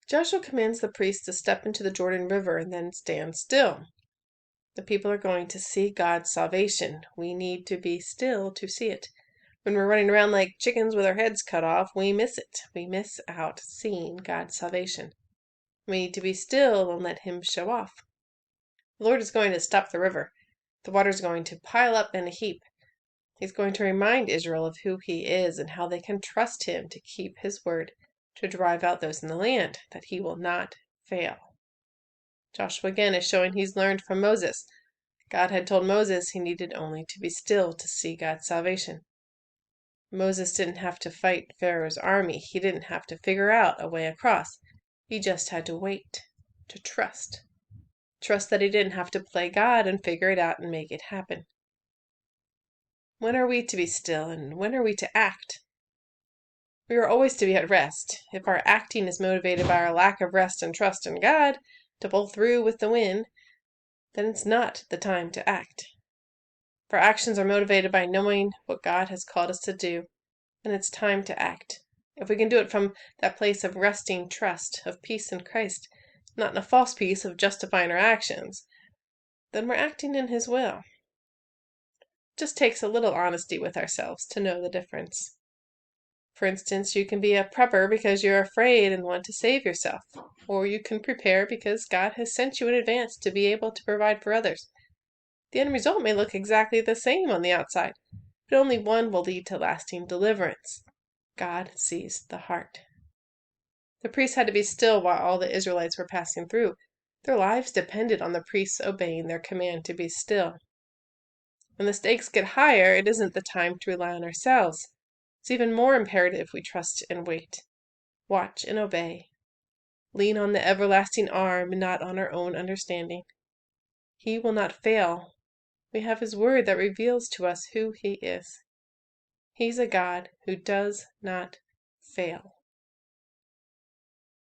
Joshua commands the priests to step into the Jordan River and then stand still. The people are going to see God's salvation. We need to be still to see it. When we're running around like chickens with our heads cut off, we miss it. We miss out seeing God's salvation. We need to be still and let Him show off. The Lord is going to stop the river. The water is going to pile up in a heap. He's going to remind Israel of who He is and how they can trust Him to keep His word, to drive out those in the land, that He will not fail. Joshua again is showing he's learned from Moses. God had told Moses he needed only to be still to see God's salvation. Moses didn't have to fight Pharaoh's army. He didn't have to figure out a way across. He just had to wait, to trust. Trust that he didn't have to play God and figure it out and make it happen. When are we to be still, and when are we to act? We are always to be at rest. If our acting is motivated by our lack of rest and trust in God to pull through with the wind, then it's not the time to act. If our actions are motivated by knowing what God has called us to do, then it's time to act. If we can do it from that place of resting trust, of peace in Christ, not in a false peace of justifying our actions, then we're acting in His will. It just takes a little honesty with ourselves to know the difference. For instance, you can be a prepper because you're afraid and want to save yourself, or you can prepare because God has sent you in advance to be able to provide for others. The end result may look exactly the same on the outside, but only one will lead to lasting deliverance. God sees the heart. The priests had to be still while all the Israelites were passing through. Their lives depended on the priests obeying their command to be still. When the stakes get higher, it isn't the time to rely on ourselves. It's even more imperative we trust and wait. Watch and obey. Lean on the everlasting arm and not on our own understanding. He will not fail. We have His word that reveals to us who He is. He's a God who does not fail.